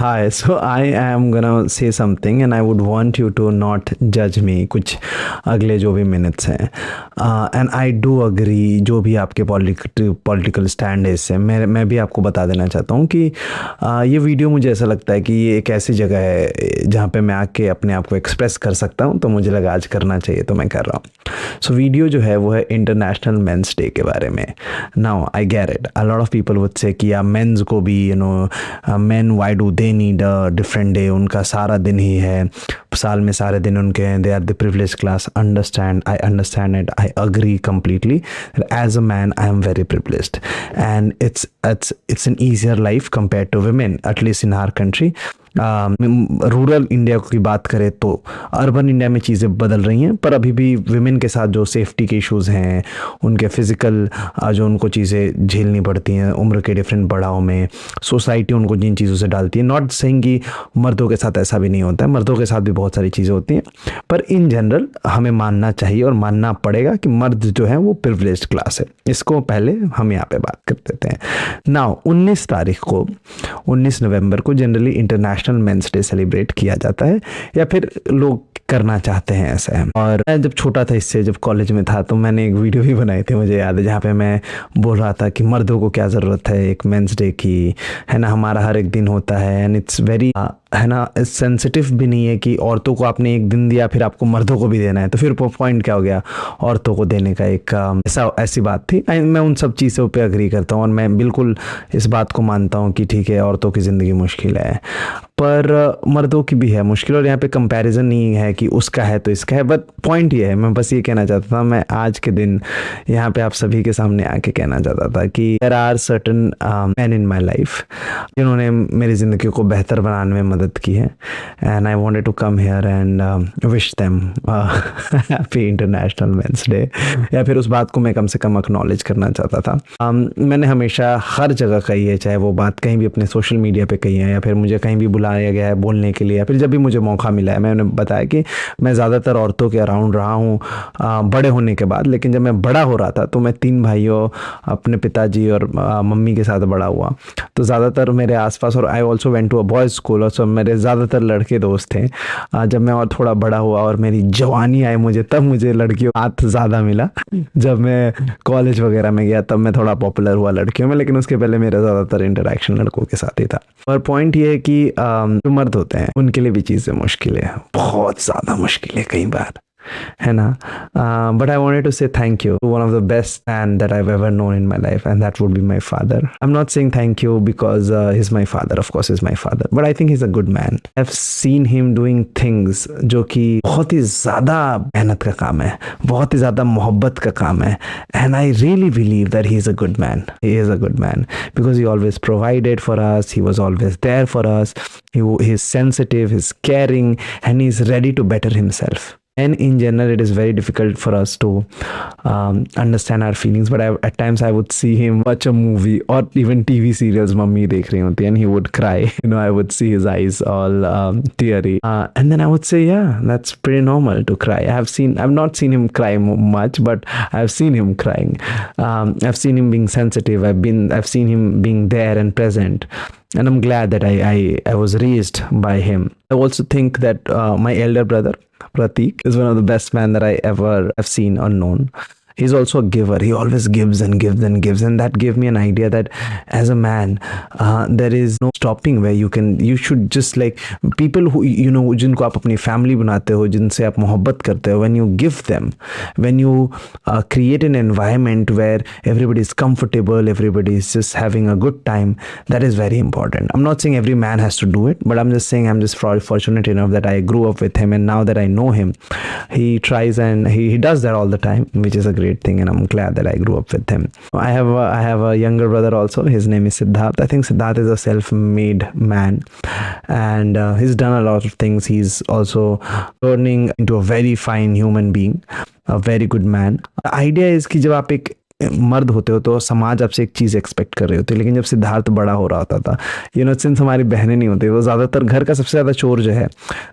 Hi, so I am gonna say something and I would want you to not judge me कुछ अगले जो भी minutes हैं। And I do agree जो भी आपके पॉलिटिकल स्टैंड है इससे मैं भी आपको बता देना चाहता हूँ कि ये वीडियो मुझे ऐसा लगता है कि ये एक ऐसी जगह है जहाँ पे मैं आके अपने आप को एक्सप्रेस कर सकता हूँ, तो मुझे लगा आज करना चाहिए तो मैं कर रहा हूँ। सो वीडियो जो है वो है इंटरनेशनल मेंस डे के बारे में। Now I get it, a lot of people would say कि या मेंस को भी main why do they need a different day, उनका सारा दिन ही है, साल में सारे दिन उनके हैं, they are the privilege class. I understand it, I agree completely. As a man I am very privileged and it's an easier life compared to women, at least in our country. Rural India की बात करें तो urban India में चीज़ें बदल रही हैं, पर अभी भी विमेन के साथ जो सेफ्टी के इश्यूज़ हैं, उनके फिज़िकल जो उनको चीज़ें झेलनी पड़ती हैं उम्र के डिफरेंट पड़ाव में, सोसाइटी उनको जिन चीज़ों से डालती है। नॉट सेइंग कि मर्दों के साथ ऐसा भी नहीं होता है, मर्दों के साथ भी बहुत सारी चीज़ें होती हैं, पर इन जनरल हमें मानना चाहिए और मानना पड़ेगा कि मर्द जो है वो प्रिविलेज्ड क्लास है। इसको पहले हम यहाँ पे बात कर देते हैं। नाउ 19 तारीख को, 19 नवंबर को generally international men's day celebrate किया जाता है, या फिर लोग करना चाहते हैं ऐसा है। और मैं जब छोटा था, इससे जब कॉलेज में था, तो मैंने एक वीडियो भी बनाई थी मुझे याद है, जहाँ पे मैं बोल रहा था कि मर्दों को क्या ज़रूरत है एक मेंस डे की, है ना, हमारा हर एक दिन होता है एंड इट्स वेरी, है ना, सेंसिटिव भी नहीं है कि औरतों को आपने एक दिन दिया फिर आपको मर्दों को भी देना है, तो फिर पॉइंट क्या हो गया औरतों को देने का। एक ऐसी बात थी। मैं उन सब चीज़ों पे अग्री करता हूँ और मैं बिल्कुल इस बात को मानता हूँ कि ठीक है, औरतों की ज़िंदगी मुश्किल है, पर मर्दों की भी है मुश्किल, और यहाँ पे कंपैरिजन नहीं है कि उसका है तो इसका है। बट पॉइंट ये है, मैं बस ये कहना चाहता था, मैं आज के दिन यहाँ पे आप सभी के सामने आके कहना चाहता था कि there are certain man in my life जिन्होंने मेरी ज़िंदगी को बेहतर बनाने में मदद की है, and I wanted to come here and wish them happy international men's day, या फिर उस बात को मैं कम से कम एक्नॉलेज करना चाहता था। मैंने हमेशा हर जगह कही है, चाहे वो बात कहीं भी अपने सोशल मीडिया पे कही है, या फिर मुझे कहीं भी बुलाया गया है बोलने के लिए, या फिर जब भी मुझे मौका मिला है, मैंने बताया कि मैं ज़्यादातर औरतों के अराउंड रहा हूँ बड़े होने के बाद। लेकिन जब मैं बड़ा हो रहा था तो मैं 3 भाइयों, अपने पिताजी और मम्मी के साथ बड़ा हुआ, तो ज़्यादातर मेरे आसपास, और I also went to a boys school, और सब मेरे ज़्यादातर लड़के दोस्त थे। जब मैं और थोड़ा बड़ा हुआ और मेरी जवानी आई मुझे, तब मुझे लड़कियों का हाथ ज़्यादा मिला। जब मैं कॉलेज वगैरह में गया तब मैं थोड़ा पॉपुलर हुआ लड़कियों में, लेकिन उसके पहले मेरा ज़्यादातर इंटरेक्शन लड़कों के साथ ही था। और पॉइंट ये है कि जो मर्द होते हैं उनके लिए भी चीज़ें मुश्किल है, बहुत ज़्यादा मुश्किल है कई बार, है ना। But I wanted to say thank you to one of the best man that I've ever known in my life, and that would be my father. I'm not saying thank you because he's my father, of course he's my father, but I think he's a good man. I've seen him doing things जो कि बहुत ही ज़्यादा मेहनत का काम है, बहुत ही ज़्यादा मोहब्बत का काम है, and I really believe that he is a good man. He is a good man because he always provided for us, he was always there for us, he's sensitive, he's caring, and he's ready to better himself. And in general, it is very difficult for us to understand our feelings. But at times, I would see him watch a movie or even TV serials. Mummy dekh rahi hoti, and he would cry. I would see his eyes all teary, and then I would say, "Yeah, that's pretty normal to cry." I've not seen him cry much, but I've seen him crying. I've seen him being sensitive. I've seen him being there and present. And I'm glad that I was raised by him. I also think that my elder brother Pratik is one of the best men that I ever have seen or known. He's also a giver. He always gives and gives and gives, and that gave me an idea that as a man, there is no stopping where you should just like people who जिनको आप अपनी family बनाते हो, जिनसे आप मोहब्बत करते हो, when you give them, when you create an environment where everybody is comfortable, everybody is just having a good time, that is very important. I'm not saying every man has to do it, but I'm just saying I'm just fortunate enough that I grew up with him, and now that I know him, he tries and he does that all the time, which is a great thing, and I'm glad that I grew up with him. I have a younger brother also. His name is Siddharth. I think Siddharth is a self-made man, and he's done a lot of things. He's also turning into a very fine human being, a very good man. The idea is कि जब आप एक मर्द होते हो तो समाज आपसे एक चीज़ एक्सपेक्ट कर रहे होते, लेकिन जब सिद्धार्थ बड़ा हो रहा होता था, सिंस हमारी बहनें नहीं होती, वो ज़्यादातर घर का सबसे ज़्यादा चोर जो है,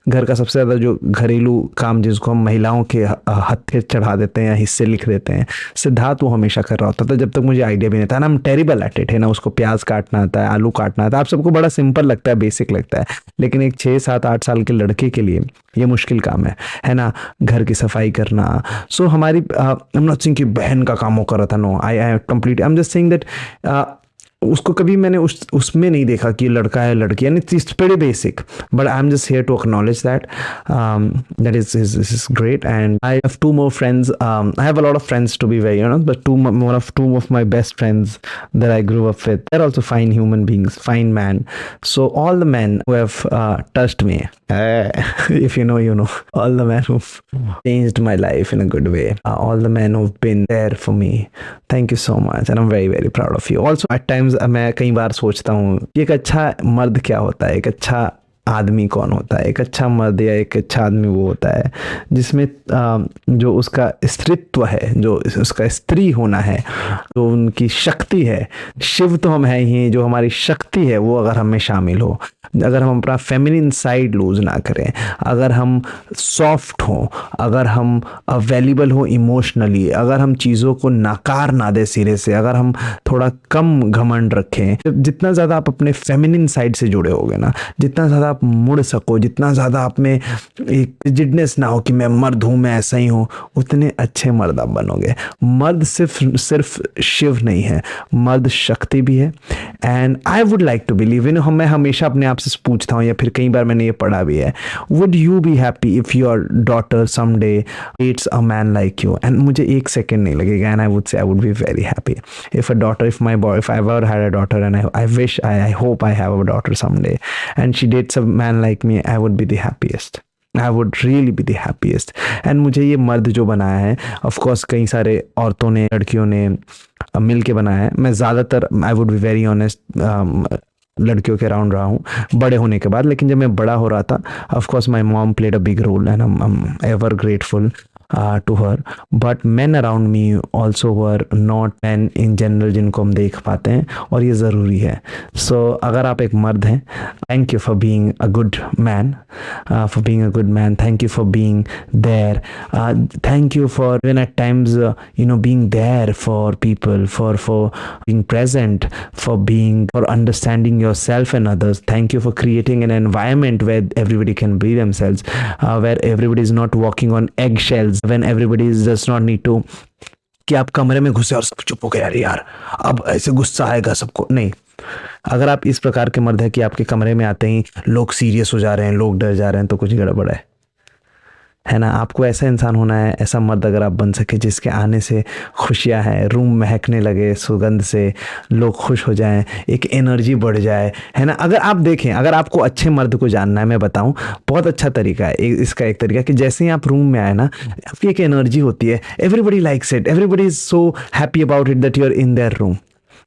घर का सबसे ज़्यादा जो घरेलू काम जिसको हम महिलाओं के हत्थे चढ़ा देते हैं या हिस्से लिख देते हैं, सिद्धार्थ वो हमेशा कर रहा होता था जब तक मुझे आइडिया भी नहीं था ना। हम टेरिबल एट इट है ना, उसको प्याज काटना आता है, आलू काटना आता है, आप सबको बड़ा सिंपल लगता है, बेसिक लगता है, लेकिन एक 6 7 8 साल के लड़के के लिए ये मुश्किल काम है ना, घर की सफाई करना। सो हमारी आई एम नॉट सेइंग कि बहन का काम वो कर रहा था, no, I complete, I am just saying that उसको कभी मैंने उसमें नहीं देखा कि लड़का है लड़की, यानी it's very basic, but I am just here to acknowledge that that is great. And I have 2 more friends, I have a lot of friends to be very honest, but two of my best friends that I grew up with, they're also fine human beings, fine man. So all the men who have touched me, if you know, you know, all the men who've changed my life in a good way, all the men who've been there for me, thank you so much, and I'm very very proud of you. Also at times मैं कई बार सोचता हूँ कि एक अच्छा मर्द क्या होता है, एक अच्छा आदमी कौन होता है। एक अच्छा मर्द या एक अच्छा आदमी वो होता है जिसमें जो उसका स्त्रीत्व है, जो उसका स्त्री होना है, जो उनकी शक्ति है, शिव तो हम हैं ही, जो हमारी शक्ति है वो अगर हमें शामिल हो, अगर हम अपना फेमिनिन साइड लूज ना करें, अगर हम सॉफ्ट हों, अगर हम अवेलेबल हो इमोशनली, अगर हम चीज़ों को नकार ना दे सिरे से, अगर हम थोड़ा कम घमंड रखें, जितना ज़्यादा आप अपने फेमिनिन साइड से जुड़े होगे ना, जितना ज़्यादा आप मुड़ सको, जितना ज़्यादा आप में एक रिजिडनेस ना हो कि मैं मर्द हूँ, मैं ऐसा ही हूँ, उतने अच्छे मर्द आप बनोगे। मर्द सिर्फ शिव नहीं है, मर्द शक्ति भी है। And I would like to believe, मैं हमेशा अपने आप से पूछता हूँ या फिर कई बार मैंने ये पढ़ा भी है, would you be happy if your daughter someday dates a man like you? And मुझे एक सेकेंड नहीं लगेगा, and I would say I would be very happy if a daughter, if my boy, if I ever had a daughter, and I wish, I hope I have a daughter someday, and she dates a man like me, I would be the happiest, I would really be the happiest. And मुझे ये मर्द जो बनाया है, of course कई सारे औरतों ने, लड़कियों ने मिल के बनाया है, मैं ज़्यादातर, I would be very honest, लड़कियों के अराउंड रहा हूँ बड़े होने के बाद, लेकिन जब मैं बड़ा हो रहा था, of course my mom played a big role and I am ever grateful to her, but men around me also were not men in general जिनको हम देख पाते हैं, और ये ज़रूरी है। So अगर आप एक मर्द हैं, thank you for being a good man, thank you for being there, thank you for even at times being there for people, for being present, for understanding yourself and others. Thank you for creating an environment where everybody can be themselves, where everybody is not walking on eggshells, when everybody does not need to कि आप कमरे में घुसे और सब चुप हो गए, यार अब ऐसे गुस्सा आएगा सबको, नहीं। अगर आप इस प्रकार के मर्द हैं कि आपके कमरे में आते ही लोग सीरियस हो जा रहे हैं, लोग डर जा रहे हैं, तो कुछ गड़बड़ है ना। आपको ऐसा इंसान होना है, ऐसा मर्द अगर आप बन सके जिसके आने से खुशियां हैं, रूम महकने लगे सुगंध से, लोग खुश हो जाएं, एक एनर्जी बढ़ जाए, है ना। अगर आप देखें, अगर आपको अच्छे मर्द को जानना है, मैं बताऊं, बहुत अच्छा तरीका है इसका। एक तरीका कि जैसे ही आप रूम में आए ना, आपकी एक एनर्जी होती है, everybody likes it, everybody is so happy about it that you are in their room,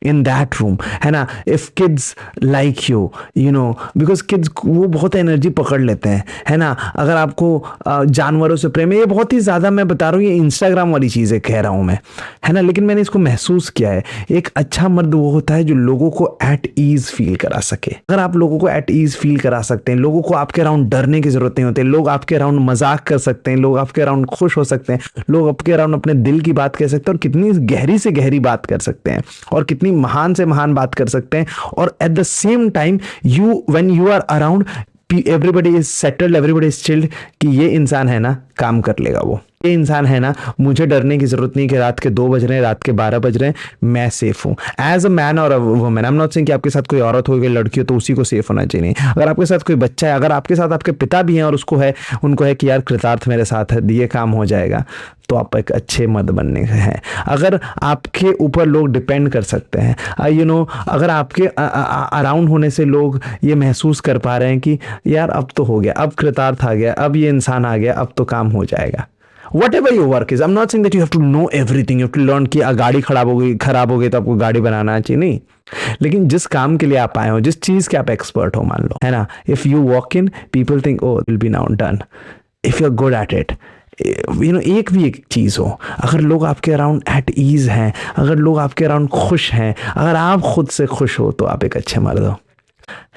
in that room, है ना। If kids like you, because kids वो बहुत एनर्जी पकड़ लेते हैं, है ना। अगर आपको जानवरों से प्रेम है, ये बहुत ही ज़्यादा, मैं बता रहा हूँ, ये इंस्टाग्राम वाली चीज़ें कह रहा हूँ मैं, है ना, लेकिन मैंने इसको महसूस किया है। एक अच्छा मर्द वो होता है जो लोगों को एट ईज फील करा सके। अगर आप लोगों को एट ईज फील करा सकते हैं, लोगों को आपके अराउंड डरने की जरूरत नहीं होती, लोग आपके अराउंड मजाक कर सकते हैं, लोग आपके अराउंड खुश हो सकते हैं, लोग आपके अराउंड अपने दिल की बात कह सकते हैं, और कितनी गहरी से गहरी बात कर सकते हैं, और कितनी महान से महान बात कर सकते हैं, और at the same time when you are around, everybody is settled, everybody is chilled, कि ये इंसान है ना, काम कर लेगा, वो ये इंसान है ना, मुझे डरने की जरूरत नहीं कि रात के 2 बज रहे हैं, रात के 12 बज रहे हैं, मैं सेफ हूं एज अ मैन और a woman. I am not saying कि आपके साथ कोई औरत हो, कोई लड़की हो तो उसी को सेफ होना चाहिए। अगर आपके साथ कोई बच्चा है, अगर आपके साथ आपके पिता भी हैं और उनको है कि यार कृतार्थ मेरे साथ है, ये काम हो जाएगा, तो आप एक अच्छे मर्द बनने हैं। अगर आपके ऊपर लोग डिपेंड कर सकते हैं, अगर आपके अराउंड होने से लोग ये महसूस कर पा रहे हैं कि यार अब तो हो गया, अब कृतार्थ आ गया, अब ये इंसान आ गया, अब तो काम हो जाएगा। Whatever your work is, I'm not saying that you have to know everything, you have to learn कि गाड़ी खराब हो गई तो आपको गाड़ी बनाना चाहिए, नहीं। लेकिन जिस काम के लिए आप आए हो, जिस चीज़ के आप एक्सपर्ट हो, मान लो, है ना, if you walk in, people think, oh, it will be now done. If you're good at it, एक भी एक चीज़ हो, अगर लोग आपके अराउंड एट ईज़ हैं, अगर लोग आपके अराउंड खुश हैं, अगर आप खुद से खुश हो, तो आप एक अच्छे मर्द हो।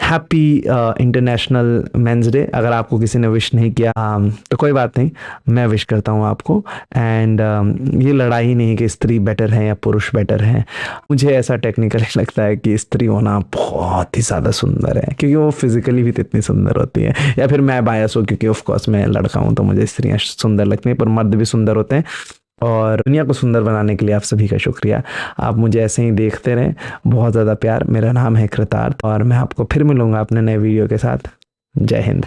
Happy international men's day. अगर आपको किसी ने विश नहीं किया तो कोई बात नहीं, मैं विश करता हूँ आपको। एंड ये लड़ाई नहीं कि स्त्री बेटर है या पुरुष बेटर है। मुझे ऐसा टेक्निकली लगता है कि स्त्री होना बहुत ही ज़्यादा सुंदर है, क्योंकि वो फिजिकली भी तो इतनी सुंदर होती है। या फिर मैं बायस हूँ क्योंकि ऑफ कोर्स मैं लड़का हूँ, तो मुझे स्त्रियाँ सुंदर लगती हैं, पर मर्द भी सुंदर होते हैं। और दुनिया को सुंदर बनाने के लिए आप सभी का शुक्रिया। आप मुझे ऐसे ही देखते रहें। बहुत ज़्यादा प्यार। मेरा नाम है कृतार्थ और मैं आपको फिर मिलूंगा अपने नए वीडियो के साथ। जय हिंद।